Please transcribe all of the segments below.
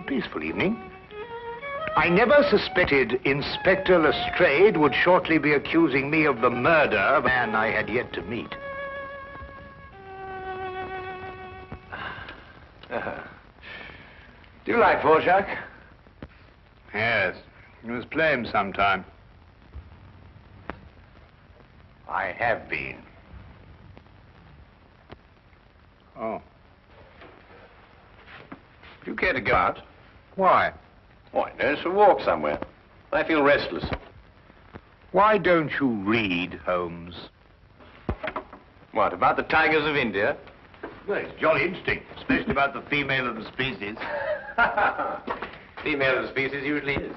peaceful evening. I never suspected Inspector Lestrade would shortly be accusing me of the murder of a man I had yet to meet. Do you like Dvorak? Yes, you must play him sometime. I have been. Oh. Do you care to go out? Why? Why, there's a walk somewhere. I feel restless. Why don't you read, Holmes? What, about the tigers of India? Well, it's jolly interesting, especially about the female of the species. Female of the species usually is.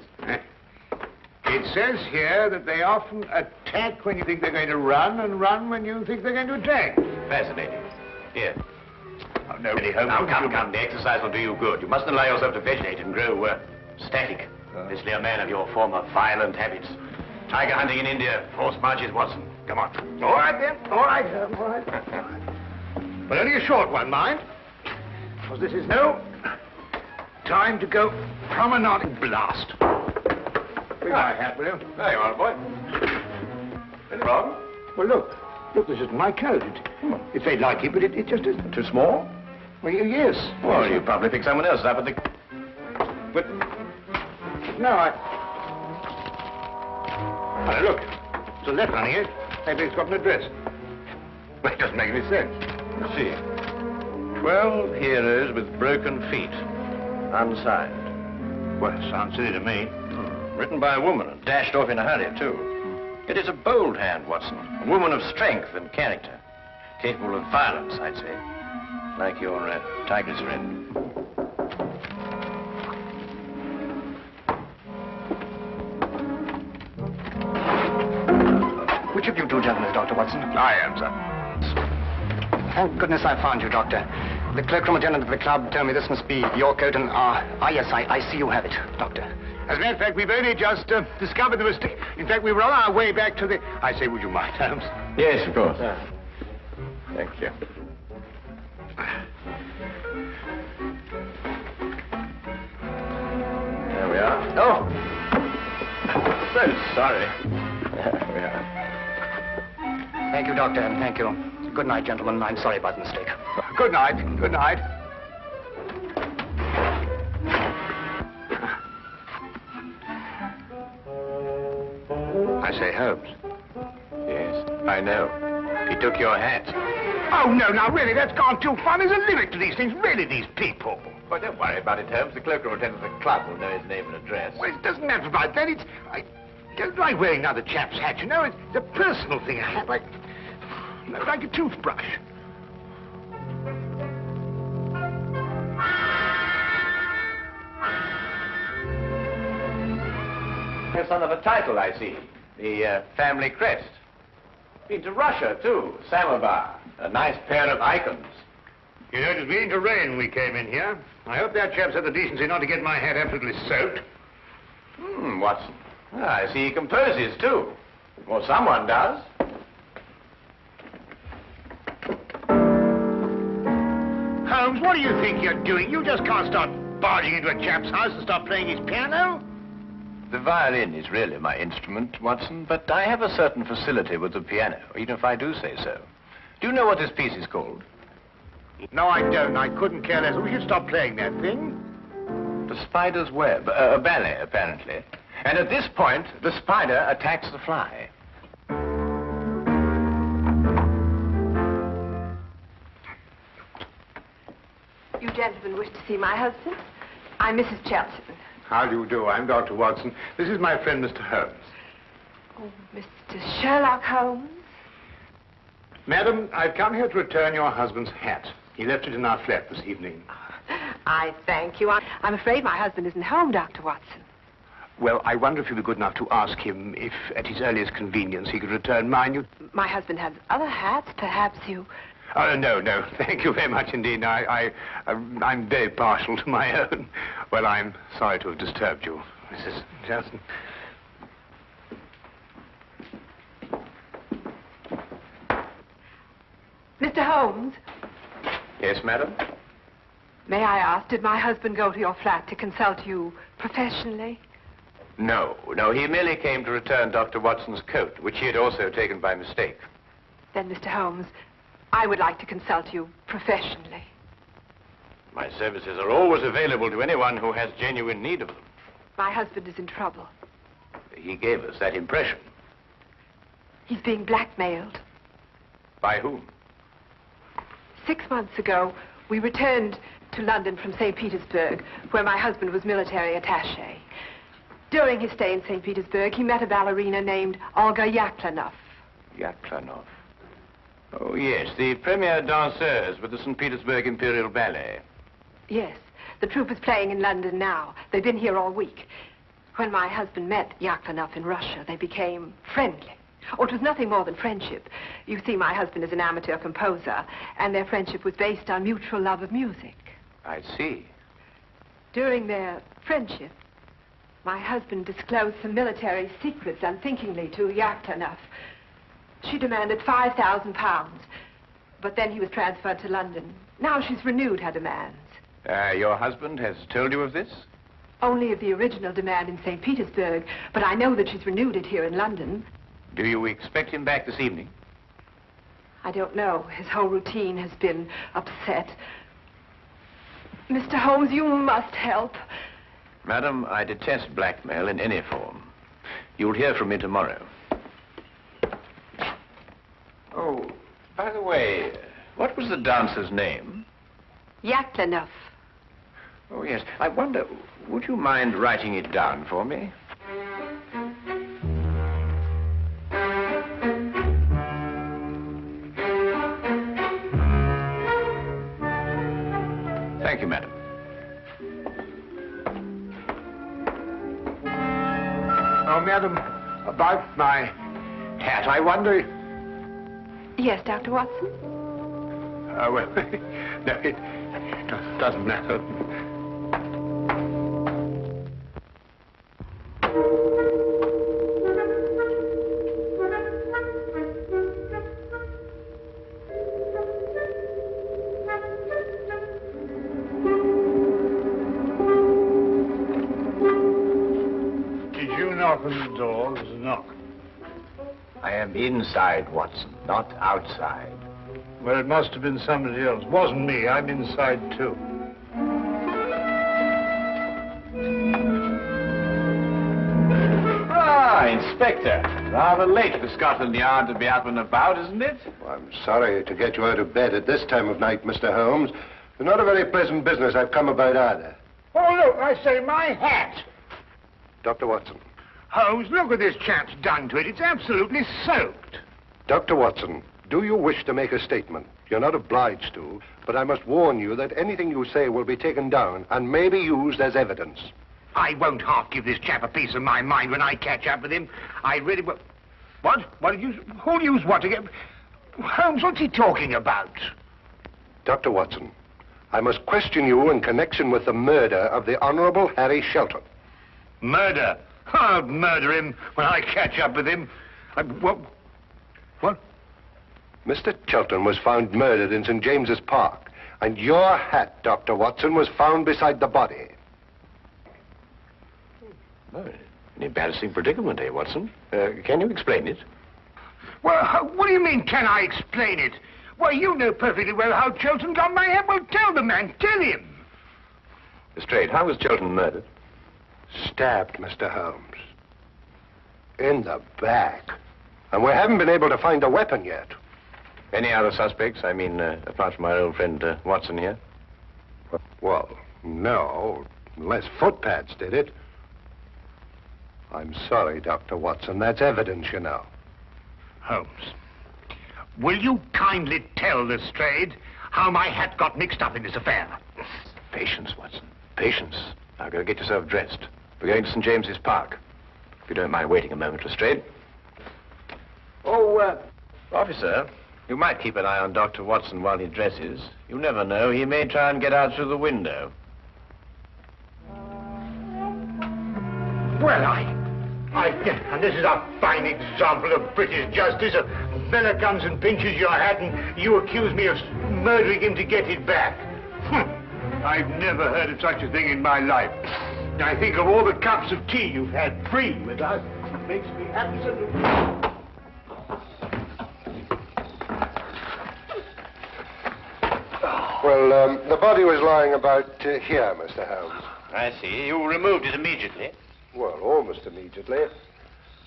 It says here that they often attack when you think they're going to run, and run when you think they're going to attack. Fascinating. Here. Oh, no, really, Holmes. Now, come. The exercise will do you good. You mustn't allow yourself to vegetate and grow static. Especially a man of your former violent habits. Tiger hunting in India, forced marches, Watson. Come on. All right, then. All right, Holmes. All right. But only a short one, mind. Because this is no time to go promenading. Blast. Bring my hat, will you? There you are, boy. Anything wrong? Well, look. Look, this isn't my coat. It's very like it, but it just isn't. Too small? Well, yes. Well, you probably picked someone else up at the... But... No, Oh, look. There's a letter on here. Maybe it's got an address. Well, it doesn't make any sense. Let's see. 12 heroes with broken feet. Unsigned. Well, sounds silly to me. Written by a woman and dashed off in a hurry, too. It is a bold hand, Watson. A woman of strength and character. Capable of violence, I'd say. Like your tiger's friend. Which of you two gentlemen is Dr. Watson? I am, sir. Thank goodness I found you, Doctor. The cloakroom attendant of the club told me this must be your coat and, yes, I see you have it, Doctor. As a matter of fact, we've only just discovered the mistake. In fact, we were on our way back to the... I say, would you mind, Holmes? Yes, of course. Thank you. There we are. Oh! So sorry. There we are. Thank you, Doctor, and thank you. Good night, gentlemen. I'm sorry about the mistake. Good night. Good night. I say, Holmes. Yes, I know. He took your hat. Oh, no, now, really, that's gone too far. There's a limit to these things. Really, these people. Well, don't worry about it, Holmes. The cloakroom attendant of the club will know his name and address. Well, it doesn't matter about that. I don't like wearing another chap's hat, you know. It's a personal thing. A hat like a toothbrush. You're son of a title, I see. The family crest. Been to Russia, too. Samovar. A nice pair of icons. You know, it was beginning to rain when we came in here. I hope that chap's had the decency not to get my hat absolutely soaked. Watson. I see he composes, too. Well, someone does. Holmes, what do you think you're doing? You just can't start barging into a chap's house and start playing his piano. The violin is really my instrument, Watson, but I have a certain facility with the piano, even if I do say so. Do you know what this piece is called? No, I don't. I couldn't care less. We should stop playing that thing. The Spider's Web, a ballet, apparently. And at this point, the spider attacks the fly. You gentlemen wish to see my husband? I'm Mrs. Chelton. How do you do? I'm Dr. Watson. This is my friend, Mr. Holmes. Oh, Mr. Sherlock Holmes? Madam, I've come here to return your husband's hat. He left it in our flat this evening. I thank you. I'm afraid my husband isn't home, Dr. Watson. Well, I wonder if you'd be good enough to ask him if, at his earliest convenience, he could return mine. My husband has other hats. Perhaps you... Oh, no. Thank you very much indeed. I'm very partial to my own. Well, I'm sorry to have disturbed you, Mrs. Johnson. Mr. Holmes? Yes, madam? May I ask, did my husband go to your flat to consult you professionally? No, he merely came to return Dr. Watson's coat, which he had also taken by mistake. Then, Mr. Holmes, I would like to consult you professionally. My services are always available to anyone who has genuine need of them. My husband is in trouble. He gave us that impression. He's being blackmailed. By whom? 6 months ago, we returned to London from St. Petersburg, where my husband was military attaché. During his stay in St. Petersburg, he met a ballerina named Olga Yaklanoff. Yaklanoff? Oh, yes, the premier danseuse with the St. Petersburg Imperial Ballet. Yes, the troupe is playing in London now. They've been here all week. When my husband met Yaklanoff in Russia, they became friendly. Oh, it was nothing more than friendship. You see, my husband is an amateur composer, and their friendship was based on mutual love of music. I see. During their friendship, my husband disclosed some military secrets unthinkingly to Yaklanoff. She demanded £5,000, but then he was transferred to London. Now she's renewed her demands. Your husband has told you of this? Only of the original demand in St. Petersburg, but I know that she's renewed it here in London. Do you expect him back this evening? I don't know. His whole routine has been upset. Mr. Holmes, you must help. Madam, I detest blackmail in any form. You'll hear from me tomorrow. Oh, by the way, what was the dancer's name? Yaklanoff. Oh, yes. I wonder, would you mind writing it down for me? Thank you, madam. Oh, madam, about my hat, I wonder... Yes, Dr. Watson? Well, no, it doesn't matter. Did you knock on the door? There's a knock. I am inside, Watson, not outside. Well, it must have been somebody else. Wasn't me. I'm inside, too. Ah, Inspector. Rather late for Scotland Yard to be up and about, isn't it? Well, I'm sorry to get you out of bed at this time of night, Mr. Holmes. It's not a very pleasant business I've come about either. Oh, look, I say, my hat. Dr. Watson. Holmes, look what this chap's done to it. It's absolutely soaked. Dr. Watson, do you wish to make a statement? You're not obliged to, but I must warn you that anything you say will be taken down and may be used as evidence. I won't half give this chap a piece of my mind when I catch up with him. I really will. What? What did you... Who'll use what to get... Holmes, what's he talking about? Dr. Watson, I must question you in connection with the murder of the Honorable Harry Shelton. Murder? I'll murder him when I catch up with him. What? Mr. Shelton was found murdered in St. James's Park, and your hat, Dr. Watson, was found beside the body. Oh, an embarrassing predicament, eh, Watson? Can you explain it? Well, what do you mean, can I explain it? Well, you know perfectly well how Shelton got my hat. Well, tell the man, tell him. Lestrade, how was Shelton murdered? Stabbed, Mr. Holmes. In the back. And we haven't been able to find a weapon yet. Any other suspects? I mean, apart from our old friend Watson here? Well, no, unless footpads did it. I'm sorry, Dr. Watson. That's evidence, you know. Holmes, will you kindly tell Lestrade how my hat got mixed up in this affair? Patience, Watson. Patience. Now, go get yourself dressed. We're going to St. James's Park. If you don't mind waiting a moment, Lestrade. Oh, officer, you might keep an eye on Dr. Watson while he dresses. You never know. He may try and get out through the window. Well, and this is a fine example of British justice. A fella comes and pinches your hat and you accuse me of murdering him to get it back. I've never heard of such a thing in my life. I think of all the cups of tea you've had free with us. It makes me absolutely... Well, the body was lying about here, Mr. Holmes. I see. You removed it immediately. Well, almost immediately.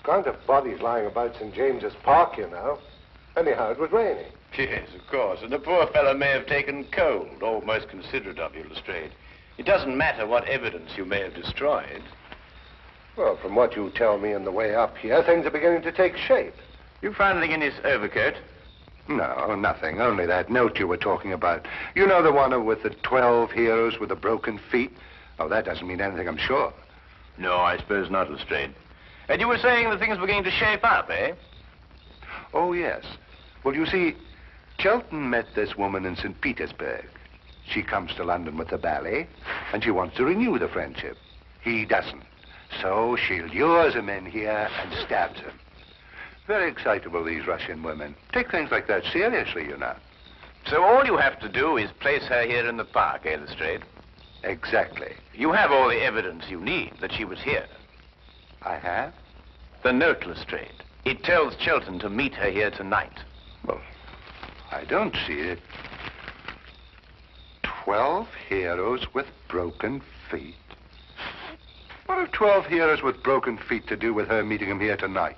Can't have bodies lying about St. James's Park, you know. Anyhow, it was raining. Yes, of course. And the poor fellow may have taken cold. Oh, most considerate of you, Lestrade. It doesn't matter what evidence you may have destroyed. Well, from what you tell me on the way up here, things are beginning to take shape. You found anything in his overcoat? No, nothing. Only that note you were talking about. You know the one with the 12 heroes with the broken feet? Oh, that doesn't mean anything, I'm sure. No, I suppose not, Lestrade. And you were saying that things were going to shape up, eh? Oh, yes. Well, you see, Chelton met this woman in St. Petersburg. She comes to London with the ballet, and she wants to renew the friendship. He doesn't. So she lures him in here and stabs him. Very excitable, these Russian women. Take things like that seriously, you know. So all you have to do is place her here in the park, eh, Lestrade? Exactly. You have all the evidence you need that she was here. I have? The note, Lestrade. It tells Chelton to meet her here tonight. Well, I don't see it. 12 heroes with broken feet. What have 12 heroes with broken feet to do with her meeting him here tonight?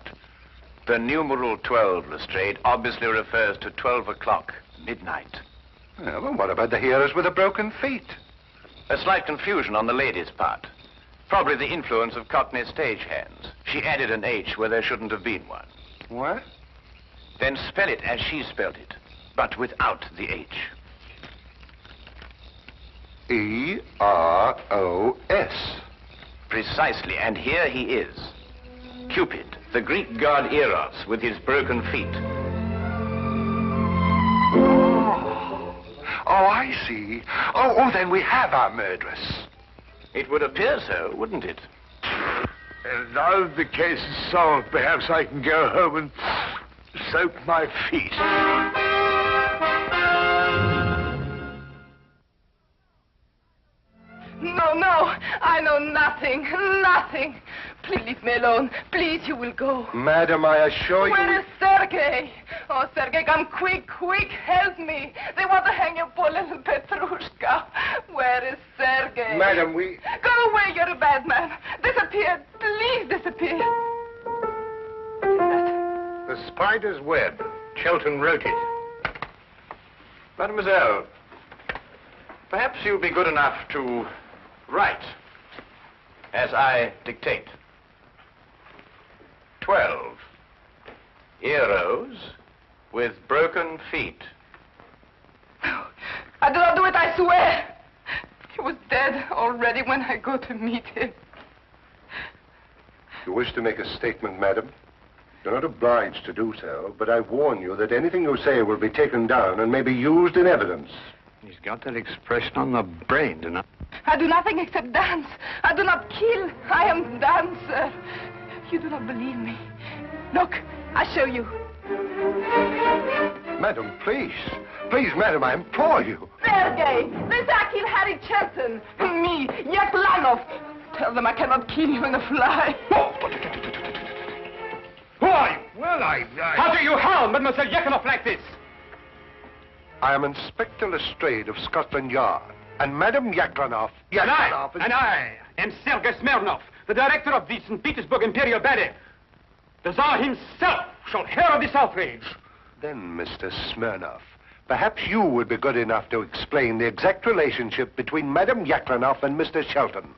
The numeral 12, Lestrade, obviously refers to 12 o'clock, midnight. Yeah, well, what about the heroes with the broken feet? A slight confusion on the lady's part. Probably the influence of Cockney stagehands. She added an H where there shouldn't have been one. What? Then spell it as she spelled it, but without the H. E-R-O-S. Precisely, and here he is. Cupid, the Greek god Eros, with his broken feet. Oh, I see. Oh, then we have our murderess. It would appear so, wouldn't it? And now that the case is solved, perhaps I can go home and soak my feet. No, I know nothing. Please leave me alone. Please, you will go. Madam, I assure you... Where is Sergei? Oh, Sergei, come quick, help me. They want to hang your poor little Petrushka. Where is Sergei? Madam, we... Go away, you're a bad man. Disappear, please disappear. What is that? The spider's web. Chelton wrote it. Mademoiselle, perhaps you'll be good enough to write as I dictate. 12 heroes with broken feet. I do not do it, I swear. He was dead already when I go to meet him. You wish to make a statement, madam? You're not obliged to do so, but I warn you that anything you say will be taken down and may be used in evidence. He's got that expression on the brain, doesn't he? I do nothing except dance. I do not kill. I am dancer. You do not believe me. Look, I show you. Madam, please. Please, madam, I implore you. Sergei, this I kill Harry Chelton. Me, Yaklanov. Tell them I cannot kill even a fly. Who are you? Well, How do you harm Mademoiselle Yaklanov like this? I am Inspector Lestrade of Scotland Yard. And Madam Yaklanov... And I am Sergei Smirnov, the director of the St. Petersburg Imperial Ballet. The Tsar himself shall hear of this outrage. Then, Mr. Smirnov, perhaps you would be good enough to explain the exact relationship between Madam Yaklanov and Mr. Shelton.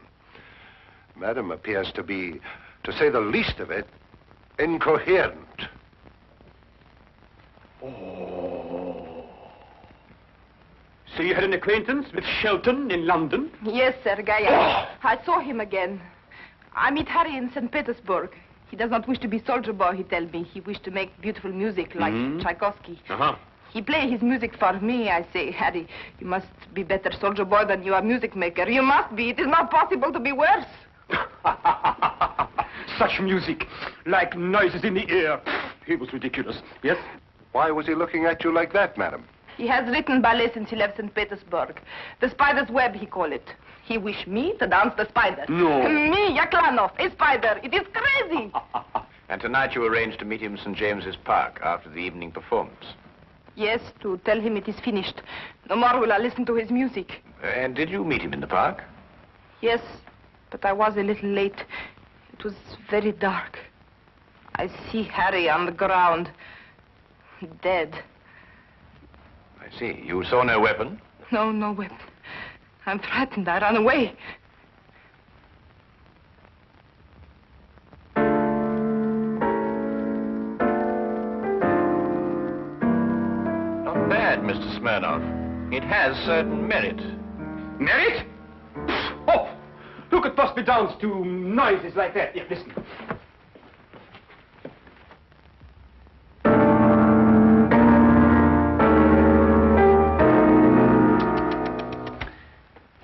Madam appears to be, to say the least of it, incoherent. So you had an acquaintance with Shelton in London? Yes, Sergei. I saw him again. I meet Harry in St. Petersburg. He does not wish to be soldier boy, he tells me. He wished to make beautiful music like Tchaikovsky. He play his music for me. I say, Harry, you must be better soldier boy than you are music maker. You must be. It is not possible to be worse. Such music, like noises in the air. He was ridiculous, yes? Why was he looking at you like that, madam? He has written ballet since he left St. Petersburg. The spider's web, he call it. He wish me to dance the spider. No. Me, Yaklanov, a spider. It is crazy. And tonight you arranged to meet him in St. James's Park after the evening performance. Yes, to tell him it is finished. No more will I listen to his music. And did you meet him in the park? Yes, but I was a little late. It was very dark. I see Harry on the ground, dead. I see. You saw no weapon? No, no weapon. I'm frightened. I ran away. Not bad, Mr. Smirnov. It has certain merit. Merit? Oh, who could possibly dance to noises like that? Here, listen.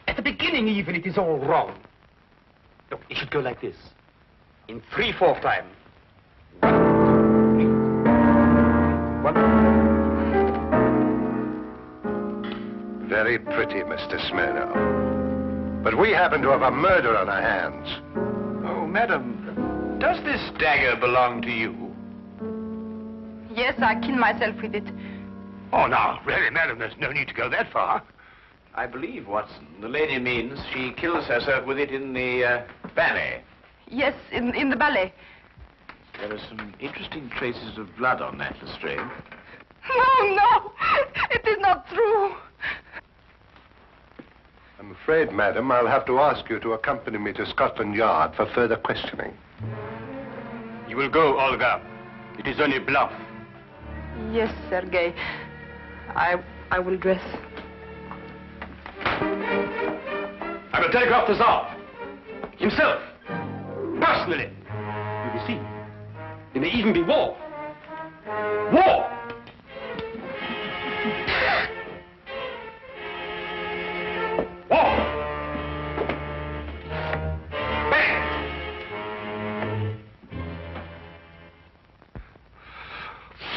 At the beginning, even, it is all wrong. Look, it should go like this. In 3/4 time. 1, 2, 3. 1. Very pretty, Mr. Smirnov. But we happen to have a murder on our hands. Oh, madam, does this dagger belong to you? Yes, I killed myself with it. Oh, now, really, madam, there's no need to go that far. I believe, Watson, the lady means she kills herself with it in the ballet. Yes, in the ballet. There are some interesting traces of blood on that, Lestrade. No, no, it is not true. I'm afraid, madam, I'll have to ask you to accompany me to Scotland Yard for further questioning. You will go, Olga. It is only bluff. Yes, Sergei. I will dress. I will telegraph the Tsar. Himself. Personally. You will see. There may even be war. War! War! Bang!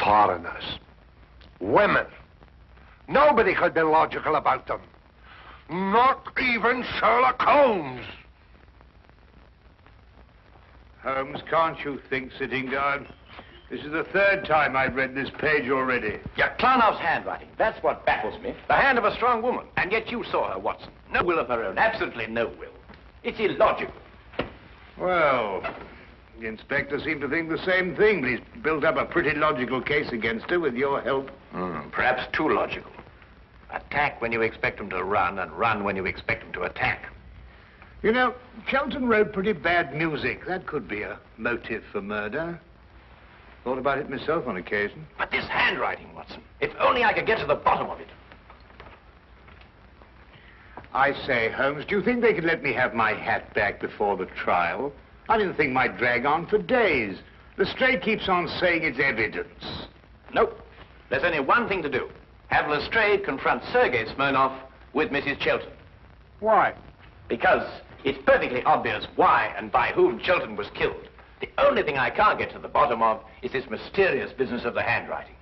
Foreigners. Women. Nobody could be logical about them. Not even Sherlock Holmes. Holmes, can't you think, sitting down? This is the 3rd time I've read this page already. Yaklanov's handwriting. That's what baffles me. The hand of a strong woman. And yet you saw her, Watson. No will of her own. Absolutely no will. It's illogical. Well, the inspector seemed to think the same thing, but he's built up a pretty logical case against her with your help. Perhaps too logical. Attack when you expect them to run, and run when you expect them to attack. You know, Chelton wrote pretty bad music. That could be a motive for murder. Thought about it myself on occasion. But this handwriting, Watson. If only I could get to the bottom of it. I say, Holmes, do you think they could let me have my hat back before the trial? I didn't think might drag on for days. Lestrade keeps on saying it's evidence. Nope. There's only one thing to do. Have Lestrade confront Sergei Smirnov with Mrs. Chelton. Why? Because it's perfectly obvious why and by whom Chelton was killed. The only thing I can't get to the bottom of is this mysterious business of the handwriting.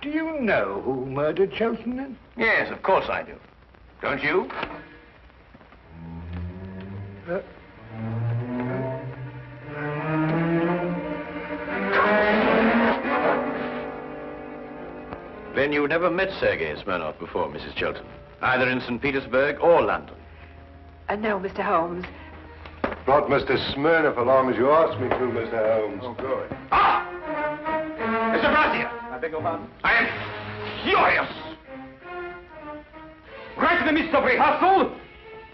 Do you know who murdered Chelton, then? Yes, of course I do. Don't you? Then you never met Sergei Smirnov before, Mrs. Chelton, either in St. Petersburg or London. No, Mr. Holmes. Brought Mr. Smirnov along as you asked me to, Mr. Holmes. Oh, good. Ah! Mr. Brazier! I beg your pardon? I am furious! Right in the midst of rehearsal,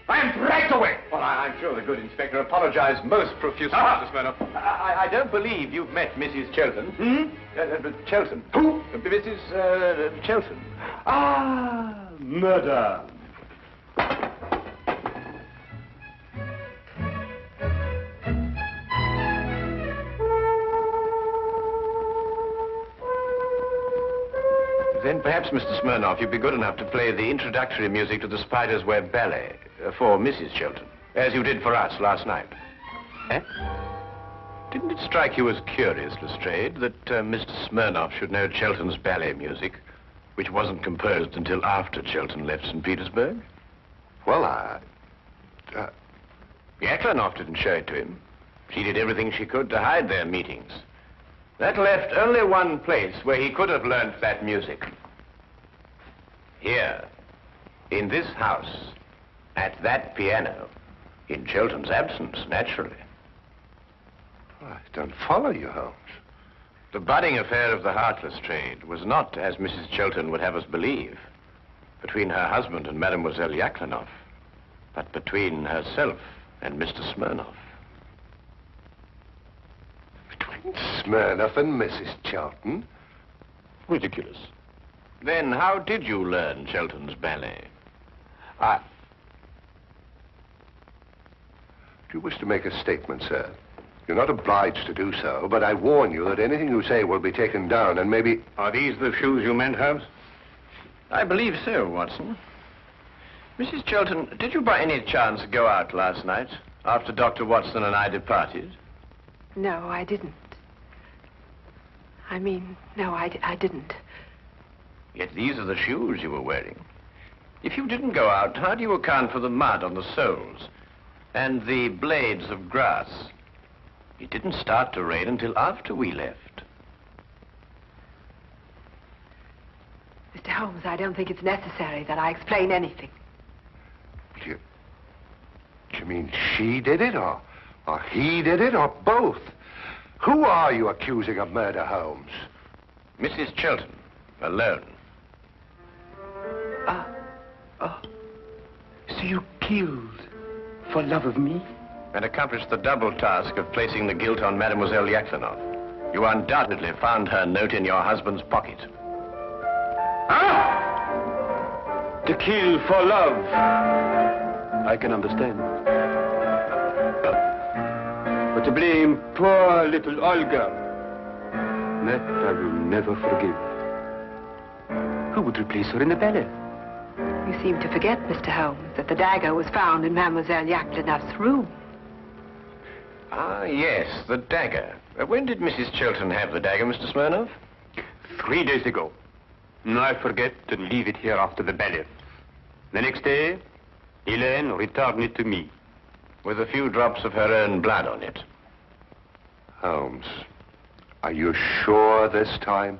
I am dragged away. Well, I'm sure the good inspector apologized most profusely, Mr. Smirnov. I don't believe you've met Mrs. Chelton. Chelton. Who? Mrs. Chelton. Ah, murder. Then perhaps, Mr. Smirnov, you'd be good enough to play the introductory music to the Spider's Web Ballet for Mrs. Chelton, as you did for us last night. Eh? Didn't it strike you as curious, Lestrade, that Mr. Smirnoff should know Chelten's ballet music, which wasn't composed until after Chelten left St. Petersburg? Well, Yaklanoff didn't show it to him. She did everything she could to hide their meetings. That left only one place where he could have learned that music. Here, in this house, at that piano, in Chelten's absence, naturally. I don't follow you, Holmes. The budding affair of the Heartless trade was not, as Mrs. Chelten would have us believe, between her husband and Mademoiselle Yaklanoff, but between herself and Mr. Smirnoff. Between Smirnoff and Mrs. Chelten? Ridiculous. Then how did you learn Chelten's ballet? Do you wish to make a statement, sir? You're not obliged to do so, but I warn you that anything you say will be taken down and maybe... Are these the shoes you meant, Holmes? I believe so, Watson. Mrs. Chelten, did you by any chance go out last night after Dr. Watson and I departed? No, I didn't. No, I didn't. Yet these are the shoes you were wearing. If you didn't go out, how do you account for the mud on the soles and the blades of grass? It didn't start to rain until after we left. Mr. Holmes, I don't think it's necessary that I explain anything. Do you mean she did it, or he did it, or both? Who are you accusing of murder, Holmes? Mrs. Chelten, alone. So you killed for love of me? And accomplished the double task of placing the guilt on Mademoiselle Yaklanoff. You undoubtedly found her note in your husband's pocket. To kill for love. I can understand. But to blame poor little Olga, that I will never forgive. Who would replace her in the ballet? You seem to forget, Mr. Holmes, that the dagger was found in Mademoiselle Yaklanoff's room. Ah, yes, the dagger. When did Mrs. Chelten have the dagger, Mr. Smirnoff? 3 days ago. I forget to leave it here after the ballet. The next day, Helene returned it to me. With a few drops of her own blood on it. Holmes, are you sure this time?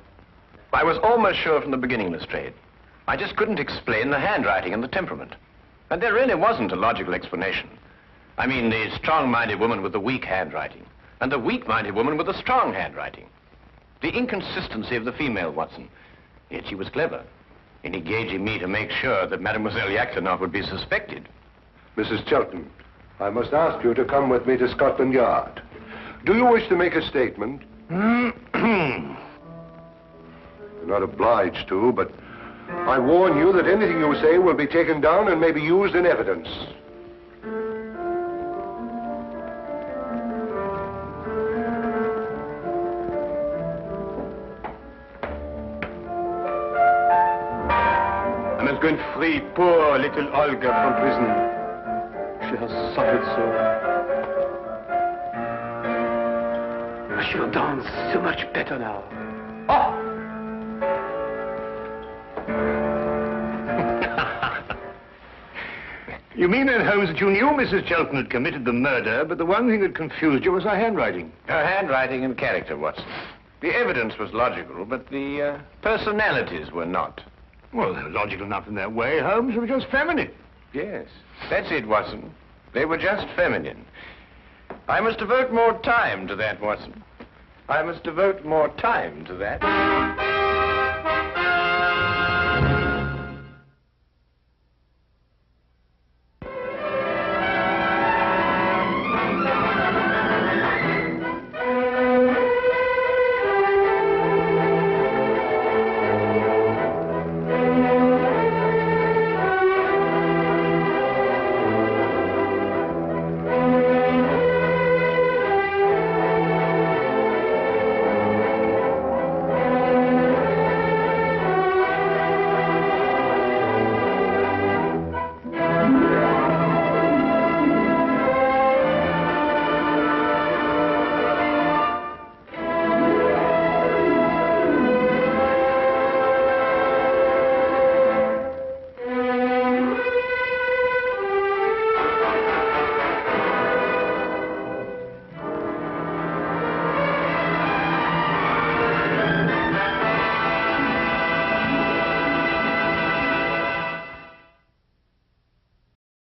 I was almost sure from the beginning, Lestrade. I just couldn't explain the handwriting and the temperament. And there really wasn't a logical explanation. I mean, the strong-minded woman with the weak handwriting, and the weak-minded woman with the strong handwriting. The inconsistency of the female, Watson. Yet she was clever in engaging me to make sure that Mademoiselle Yaklanoff would be suspected. Mrs. Chelten, I must ask you to come with me to Scotland Yard. Do you wish to make a statement? You're not obliged to, but I warn you that anything you say will be taken down and may be used in evidence. I must go and free poor little Olga from prison. She has suffered so. She will dance so much better now. Oh! You mean then, Holmes, that you knew Mrs. Chelten had committed the murder, but the one thing that confused you was her handwriting? Her handwriting and character, Watson. The evidence was logical, but the personalities were not. Well, they were logical enough in their way, Holmes. They were just feminine. Yes, that's it, Watson. They were just feminine. I must devote more time to that, Watson. I must devote more time to that.